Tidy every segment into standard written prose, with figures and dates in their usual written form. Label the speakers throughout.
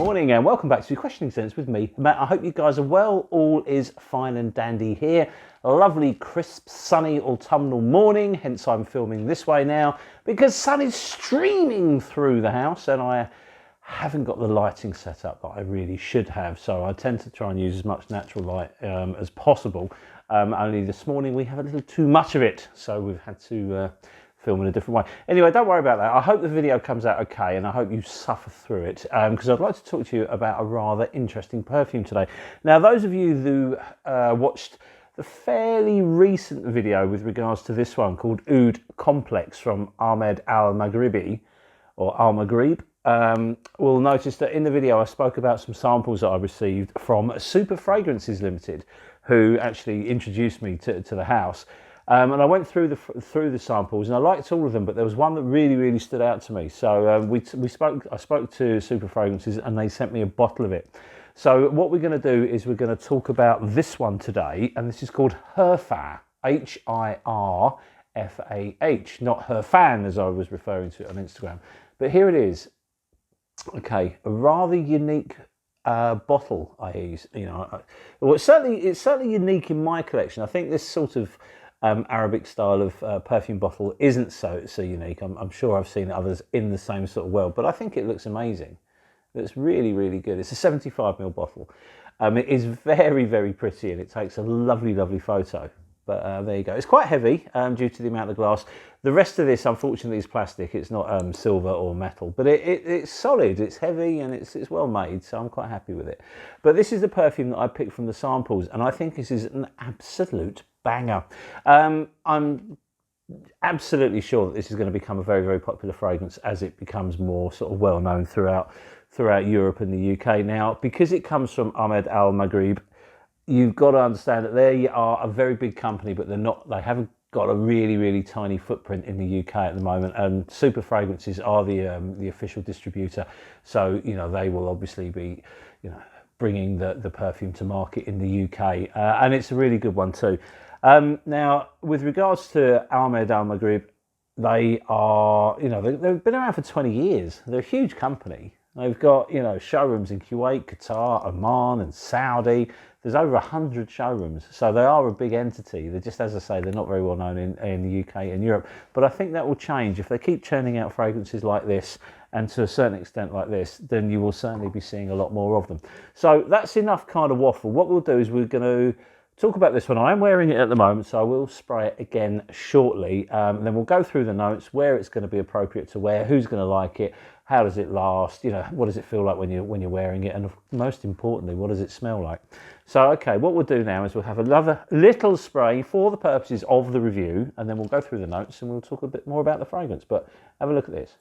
Speaker 1: morning and welcome back to Questioning Sense with me, Matt. I hope you guys are well. All is fine and dandy here. A lovely, crisp, sunny autumnal morning, hence I'm filming this way now because sun is streaming through the house and I haven't got the lighting set up that I really should have, so I tend to try and use as much natural light as possible. Only this morning we have a little too much of it, so we've had to film in a different way. Anyway, don't worry about that. I hope the video comes out okay and I hope you suffer through it because I'd like to talk to you about a rather interesting perfume today. Now, those of you who watched the fairly recent video with regards to this one called Oud Complex from Ahmed Al Maghribi, or Al Maghrib, will notice that in the video I spoke about some samples that I received from Super Fragrances Limited, who actually introduced me to the house. And I went through the samples and I liked all of them, but there was one that really stood out to me. So I spoke to Super Fragrances and they sent me a bottle of it. So what we're going to do is we're going to talk about this one today, and this is called Hirfah, Hirfah, not Hirfan as I was referring to it on Instagram. But here it is. Okay, a rather unique bottle I use. You know, well, it's certainly unique in my collection. I think this sort of Arabic style of perfume bottle isn't so unique. I'm sure I've seen others in the same sort of world, but I think it looks amazing. It's really good. It's a 75ml bottle. It is very pretty and it takes a lovely photo. But there you go. It's quite heavy due to the amount of glass. The rest of this, unfortunately, is plastic. It's not silver or metal, but it's solid. It's heavy and it's well made, so I'm quite happy with it. But this is the perfume that I picked from the samples, and I think this is an absolute banger. I'm absolutely sure that this is going to become a very popular fragrance as it becomes more sort of well known throughout Europe and the UK. Now, because it comes from Ahmed Al Maghribi, you've got to understand that they are a very big company, but they haven't got a really tiny footprint in the UK at the moment. And Super Fragrances are the official distributor, so you know they will obviously be bringing the perfume to market in the UK, and it's a really good one too. Now, with regards to Ahmed Al Maghribi, they are they've been around for 20 years. They're a huge company. They've got showrooms in Kuwait, Qatar, Oman, and Saudi. There's over 100 showrooms, so they are a big entity. They're just, as I say, they're not very well known in the UK and Europe. But I think that will change if they keep churning out fragrances like this, and to a certain extent like this, then you will certainly be seeing a lot more of them. So that's enough kind of waffle. What we'll do is we're going to talk about this one. I am wearing it at the moment, so I will spray it again shortly. Then we'll go through the notes, where it's going to be appropriate to wear, who's going to like it, how does it last, what does it feel like when you're wearing it, and most importantly, what does it smell like? So, okay, what we'll do now is we'll have another little spray for the purposes of the review, and then we'll go through the notes and we'll talk a bit more about the fragrance. But have a look at this.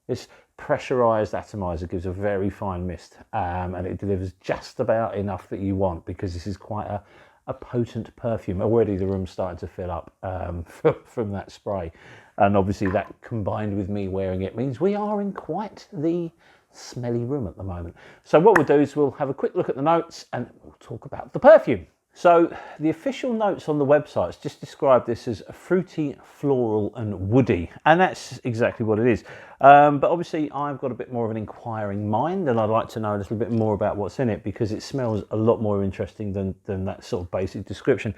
Speaker 1: This pressurized atomizer gives a very fine mist, and it delivers just about enough that you want, because this is quite a potent perfume. Already the room's starting to fill up from that spray, and obviously that combined with me wearing it means we are in quite the smelly room at the moment. So what we'll do is we'll have a quick look at the notes and we'll talk about the perfume. So the official notes on the websites just describe this as fruity, floral and woody, and that's exactly what it is. But obviously I've got a bit more of an inquiring mind and I'd like to know a little bit more about what's in it, because it smells a lot more interesting than that sort of basic description.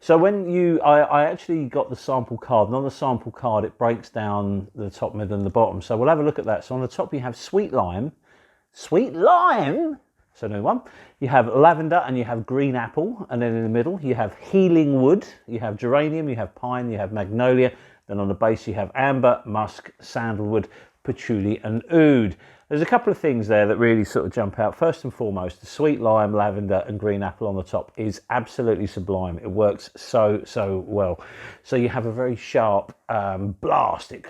Speaker 1: So when I actually got the sample card, and on the sample card it breaks down the top, mid and the bottom. So we'll have a look at that. So on the top you have sweet lime, so new one. You have lavender and you have green apple, and then in the middle you have healing wood, you have geranium, you have pine, you have magnolia. Then on the base you have amber, musk, sandalwood, patchouli and oud. There's a couple of things there that really sort of jump out. First and foremost, the sweet lime, lavender and green apple on the top is absolutely sublime. It works so well. So you have a very sharp blast. It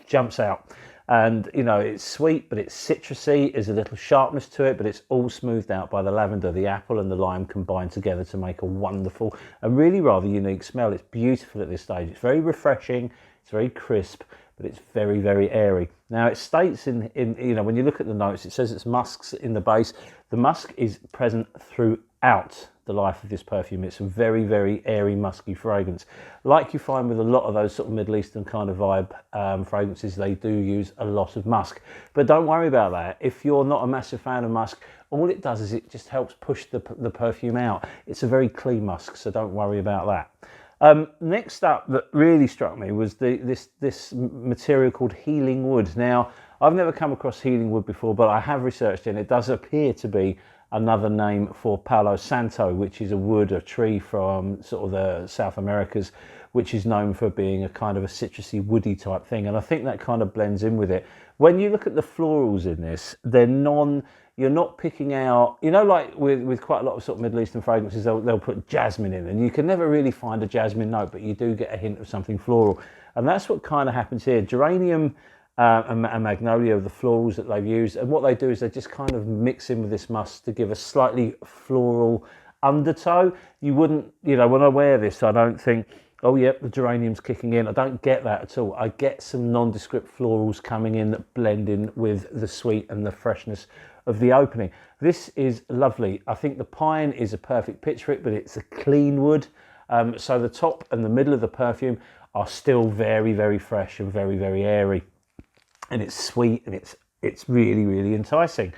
Speaker 1: jumps out. And it's sweet, but it's citrusy. There's a little sharpness to it, but it's all smoothed out by the lavender, the apple and the lime combined together to make a wonderful and really rather unique smell. It's beautiful at this stage. It's very refreshing, it's very crisp, but it's very airy. Now it states in when you look at the notes, it says it's musks in the base. The musk is present throughout the life of this perfume. It's a very, very airy, musky fragrance. Like you find with a lot of those sort of Middle Eastern kind of vibe fragrances, they do use a lot of musk. But don't worry about that. If you're not a massive fan of musk, all it does is it just helps push the perfume out. It's a very clean musk, so don't worry about that. Next up that really struck me was this material called healing wood. Now, I've never come across healing wood before, but I have researched it, and it does appear to be another name for Palo Santo, which is a wood, a tree from sort of the South Americas, which is known for being a kind of a citrusy, woody type thing. And I think that kind of blends in with it. When you look at the florals in this, you're not picking out, you know, like with quite a lot of sort of Middle Eastern fragrances, they'll put jasmine in, and you can never really find a jasmine note, but you do get a hint of something floral. And that's what kind of happens here. Geranium and magnolia are the florals that they've used, and what they do is they just kind of mix in with this musk to give a slightly floral undertow. You wouldn't, you know, when I wear this, I don't think, oh yep, the geranium's kicking in. I don't get that at all. I get some nondescript florals coming in that blend in with the sweet and the freshness of the opening. This is lovely. I think the pine is a perfect pitch for it, but it's a clean wood. So the top and the middle of the perfume are still very, very fresh and very, very airy. And it's sweet, and it's really, really enticing.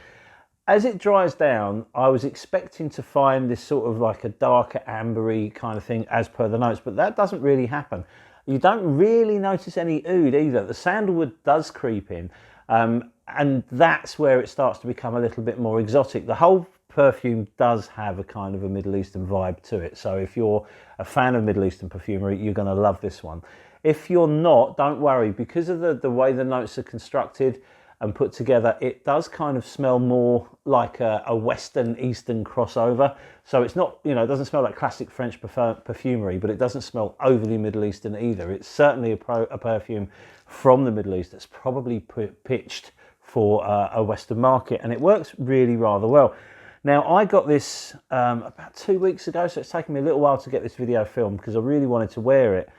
Speaker 1: As it dries down, I was expecting to find this sort of like a darker ambery kind of thing as per the notes, but that doesn't really happen. You don't really notice any oud either. The sandalwood does creep in, and that's where it starts to become a little bit more exotic. The whole perfume does have a kind of a Middle Eastern vibe to it. So if you're a fan of Middle Eastern perfumery, you're going to love this one. If you're not, don't worry, because of the way the notes are constructed and put together, it does kind of smell more like a Western Eastern crossover. So it's not, you know, it doesn't smell like classic French perfumery, but it doesn't smell overly Middle Eastern either. It's certainly a perfume from the Middle East that's probably pitched for a Western market, and it works really rather well. Now, I got this about 2 weeks ago, so it's taken me a little while to get this video filmed because I really wanted to wear it.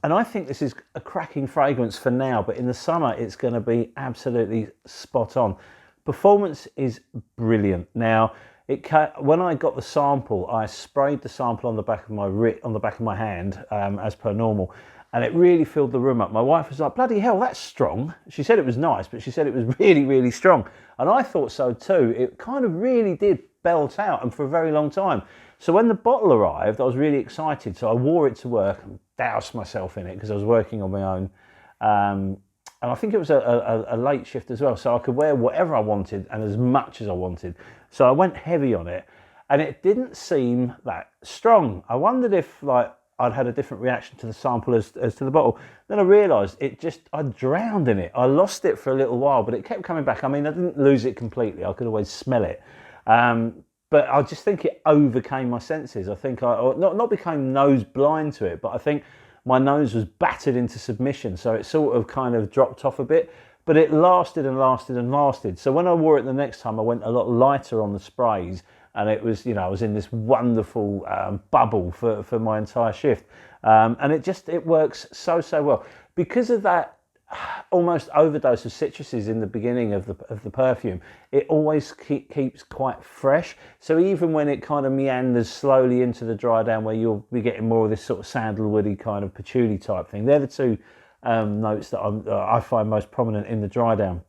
Speaker 1: And I think this is a cracking fragrance for now, but in the summer, it's going to be absolutely spot on. Performance is brilliant. Now, when I got the sample, I sprayed the sample on the back of my hand, as per normal, and it really filled the room up. My wife was like, bloody hell, that's strong. She said it was nice, but she said it was really, really strong. And I thought so too. It kind of really did belt out, and for a very long time. So when the bottle arrived, I was really excited. So I wore it to work and doused myself in it because I was working on my own. And I think it was a late shift as well. So I could wear whatever I wanted and as much as I wanted. So I went heavy on it, and it didn't seem that strong. I wondered if like I'd had a different reaction to the sample as to the bottle. Then I realised I drowned in it. I lost it for a little while, but it kept coming back. I mean, I didn't lose it completely. I could always smell it. But I just think it overcame my senses. I think I not became nose blind to it, but I think my nose was battered into submission. So it sort of kind of dropped off a bit, but it lasted and lasted and lasted. So when I wore it the next time, I went a lot lighter on the sprays, and it was, you know, I was in this wonderful bubble for my entire shift. And it works so well. Because of that almost overdose of citruses in the beginning of the perfume, it always keeps quite fresh. So even when it kind of meanders slowly into the dry down, where you'll be getting more of this sort of sandalwoody kind of patchouli type thing, they're the two notes that I find most prominent in the dry down.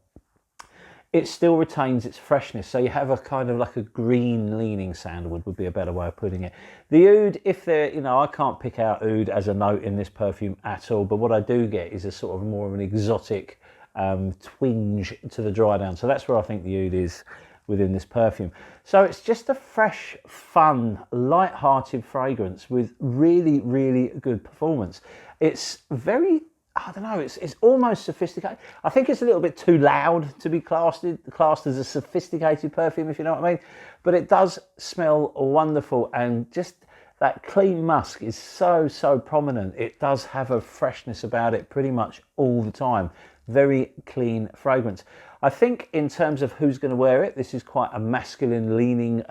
Speaker 1: It still retains its freshness, so you have a kind of like a green leaning sandalwood would be a better way of putting it. The oud, if they're, you know, I can't pick out oud as a note in this perfume at all, but what I do get is a sort of more of an exotic twinge to the dry down. So that's where I think the oud is within this perfume. So it's just a fresh, fun, light-hearted fragrance with really, really good performance. It's very, I don't know, it's almost sophisticated. I think it's a little bit too loud to be classed as a sophisticated perfume, if you know what I mean. But it does smell wonderful, and just that clean musk is so prominent. It does have a freshness about it pretty much all the time. Very clean fragrance. I think in terms of who's going to wear it, this is quite a masculine leaning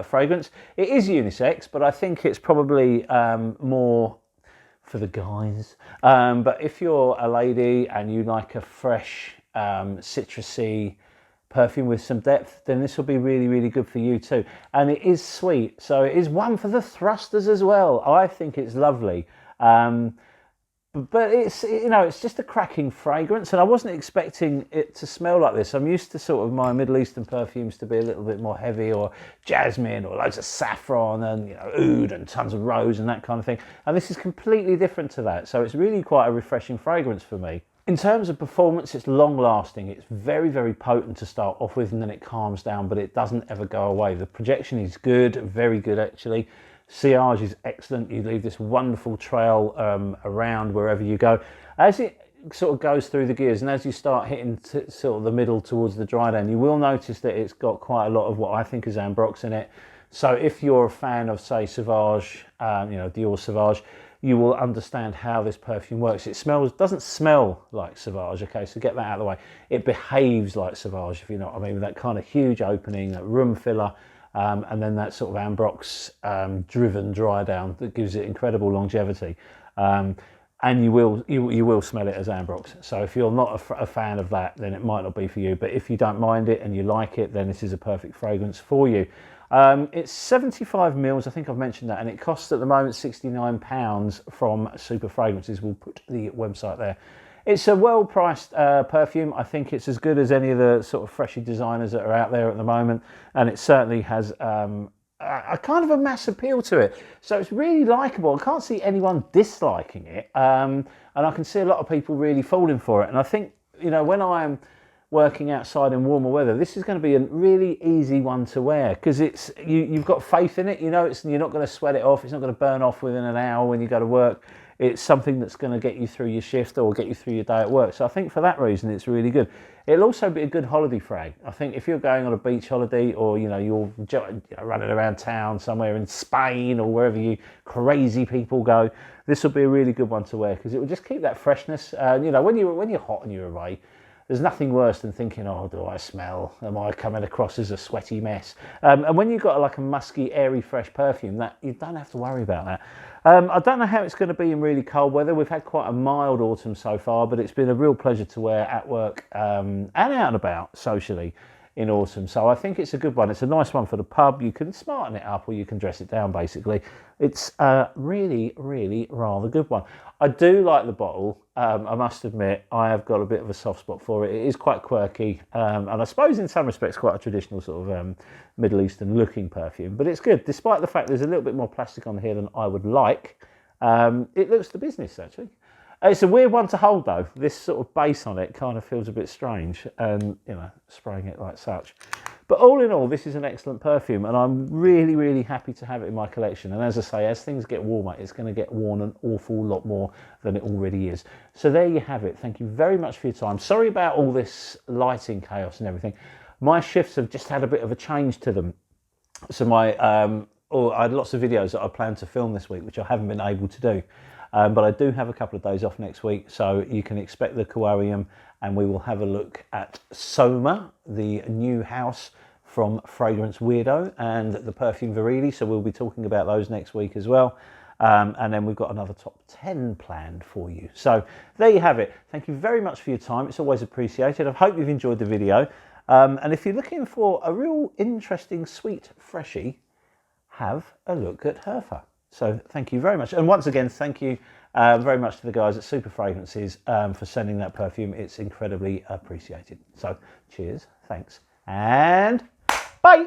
Speaker 1: fragrance. It is unisex, but I think it's probably more for the guys. But if you're a lady and you like a fresh, citrusy, perfume with some depth, then this will be really, really good for you too. And it is sweet, so it is one for the thrusters as well. I think it's lovely. But it's, you know, it's just a cracking fragrance, and I wasn't expecting it to smell like this. I'm used to sort of my Middle Eastern perfumes to be a little bit more heavy, or jasmine, or loads of saffron, and, you know, oud and tons of rose and that kind of thing. And this is completely different to that, so it's really quite a refreshing fragrance for me. In terms of performance, it's long lasting. It's very, very potent to start off with, and then it calms down, but it doesn't ever go away. The projection is good, very good actually. Sillage is excellent. You leave this wonderful trail around wherever you go. As it sort of goes through the gears, and as you start hitting sort of the middle towards the dry down, you will notice that it's got quite a lot of what I think is ambrox in it. So if you're a fan of, say, Sauvage, you know, Dior Sauvage, you will understand how this perfume works. It doesn't smell like Sauvage, okay, so get that out of the way. It behaves like Sauvage, if you know what I mean, with that kind of huge opening, that room filler, and then that sort of ambrox driven dry down that gives it incredible longevity. And you will smell it as ambrox. So if you're not a fan of that, then it might not be for you. But if you don't mind it and you like it, then this is a perfect fragrance for you. It's 75 mils, I think I've mentioned that, and it costs at the moment £69 from Super Fragrances. We'll put the website there. It's a well-priced perfume. I think it's as good as any of the sort of freshy designers that are out there at the moment, and it certainly has a kind of a mass appeal to it. So it's really likeable. I can't see anyone disliking it, and I can see a lot of people really falling for it. And I think, you know, when I'm working outside in warmer weather, this is going to be a really easy one to wear, because it's you've got faith in it. You know, you're not going to sweat it off. It's not going to burn off within an hour when you go to work. It's something that's going to get you through your shift or get you through your day at work. So I think for that reason, it's really good. It'll also be a good holiday frag. I think if you're going on a beach holiday, or, you know, you're running around town somewhere in Spain or wherever you crazy people go, this will be a really good one to wear, because it will just keep that freshness. You know, when you're hot and you're away, there's nothing worse than thinking, oh, do I smell? Am I coming across as a sweaty mess? And when you've got like a musky, airy, fresh perfume, that you don't have to worry about that. I don't know how it's going to be in really cold weather. We've had quite a mild autumn so far, but it's been a real pleasure to wear at work and out and about socially in autumn. So I think it's a good one. It's a nice one for the pub. You can smarten it up or you can dress it down, basically. It's a really, really rather good one. I do like the bottle. I must admit, I have got a bit of a soft spot for it. It is quite quirky, and I suppose in some respects quite a traditional sort of Middle Eastern looking perfume, but it's good. Despite the fact there's a little bit more plastic on here than I would like, it looks the business, actually. It's a weird one to hold, though. This sort of base on it kind of feels a bit strange, and, you know, spraying it like such. But all in all, this is an excellent perfume, and I'm really, really happy to have it in my collection. And as I say, as things get warmer, it's going to get worn an awful lot more than it already is. So there you have it. Thank you very much for your time. Sorry about all this lighting chaos and everything. My shifts have just had a bit of a change to them. So I had lots of videos that I planned to film this week, which I haven't been able to do. But I do have a couple of days off next week, so you can expect the Aquarium, and we will have a look at Soma, the new house from Fragrance Weirdo, and the perfume Virili, so we'll be talking about those next week as well. And then we've got another top 10 planned for you. So there you have it. Thank you very much for your time. It's always appreciated. I hope you've enjoyed the video. And if you're looking for a real interesting, sweet freshie, have a look at Hirfah. So thank you very much. And once again, thank you very much to the guys at Super Fragrances for sending that perfume. It's incredibly appreciated. So cheers, thanks, and bye.